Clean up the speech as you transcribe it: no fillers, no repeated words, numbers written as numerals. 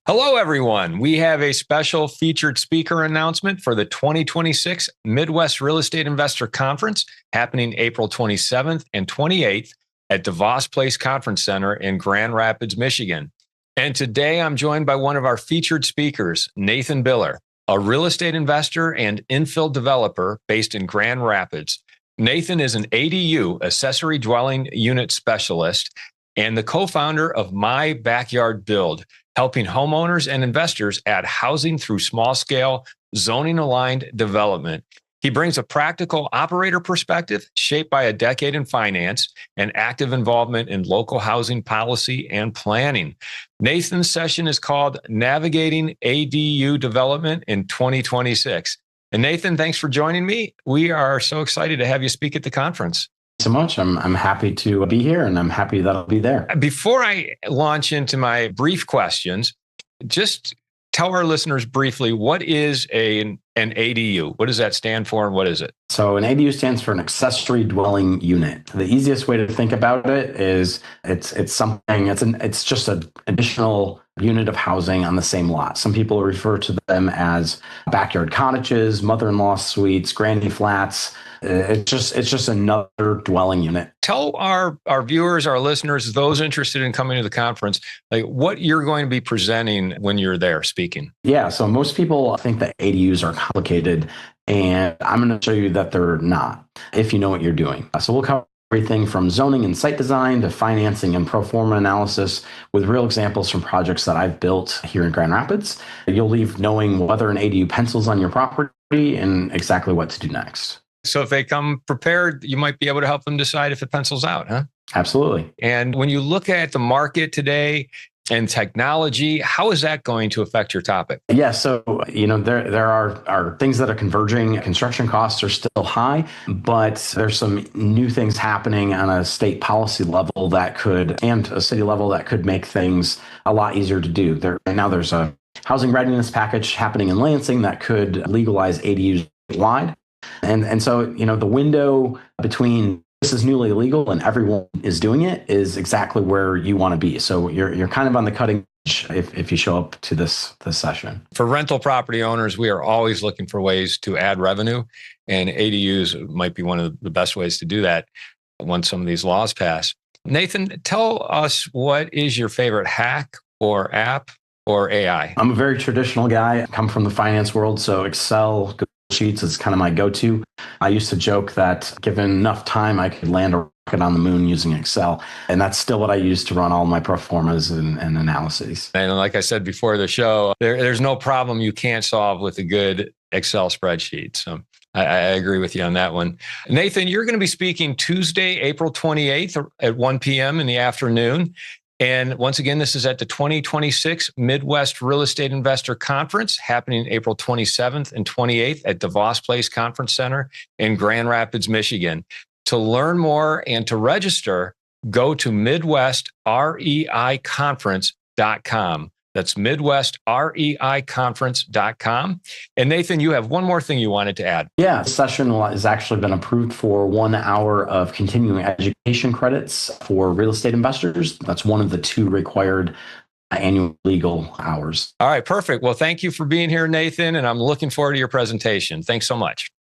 Hello, everyone. We have a special featured speaker announcement for the 2026 Midwest Real Estate Investor Conference happening April 27th and 28th at DeVos Place Conference Center in Grand Rapids, Michigan. And today I'm joined by one of our featured speakers, Nathan Biller, a real estate investor and infill developer based in Grand Rapids. Nathan is an ADU, accessory dwelling unit specialist, and the co-founder of My Backyard Build, helping homeowners and investors add housing through small-scale, zoning-aligned development. He brings a practical operator perspective shaped by a decade in finance and active involvement in local housing policy and planning. Nathan's session is called Navigating ADU Development in 2026. And Nathan, thanks for joining me. We are so excited to have you speak at the conference. So much. I'm happy to be here, and I'm happy that I'll be there. Before I launch into my brief questions, just tell our listeners briefly, what is an ADU? What does that stand for, and what is it? So an ADU stands for an accessory dwelling unit. The easiest way to think about it is it's just an additional unit of housing on the same lot. Some people refer to them as backyard cottages, mother-in-law suites, granny flats. It's just another dwelling unit. Tell our viewers, our listeners, those interested in coming to the conference, like what you're going to be presenting when you're there speaking. Yeah, so most people think that ADUs are complicated, and I'm going to show you that they're not, if you know what you're doing. So we'll cover everything from zoning and site design to financing and pro forma analysis with real examples from projects that I've built here in Grand Rapids. You'll leave knowing whether an ADU pencils on your property and exactly what to do next. So if they come prepared, you might be able to help them decide if it pencils out, huh? Absolutely. And when you look at the market today and technology, how is that going to affect your topic? Yeah, so there are things that are converging. Construction costs are still high, but there's some new things happening on a state policy level and a city level that could make things a lot easier to do. Right now there's a housing readiness package happening in Lansing that could legalize ADUs wide. And so, the window between this is newly legal and everyone is doing it is exactly where you want to be. So you're kind of on the cutting edge if you show up to this session. For rental property owners, we are always looking for ways to add revenue, and ADUs might be one of the best ways to do that once some of these laws pass. Nathan, tell us, what is your favorite hack or app or AI? I'm a very traditional guy. I come from the finance world, so Excel, Google Sheets is kind of my go-to. I used to joke that given enough time, I could land a rocket on the moon using Excel. And that's still what I use to run all my pro formas and analyses. And like I said before the show, there's no problem you can't solve with a good Excel spreadsheet. So I agree with you on that one. Nathan, you're going to be speaking Tuesday, April 28th at 1 p.m. in the afternoon. And once again, this is at the 2026 Midwest Real Estate Investor Conference happening April 27th and 28th at DeVos Place Conference Center in Grand Rapids, Michigan. To learn more and to register, go to MidwestREIConference.com. That's MidwestREIConference.com. And Nathan, you have one more thing you wanted to add. Yeah, the session has actually been approved for 1 hour of continuing education credits for real estate investors. That's one of the 2 required annual legal hours. All right, perfect. Well, thank you for being here, Nathan, and I'm looking forward to your presentation. Thanks so much.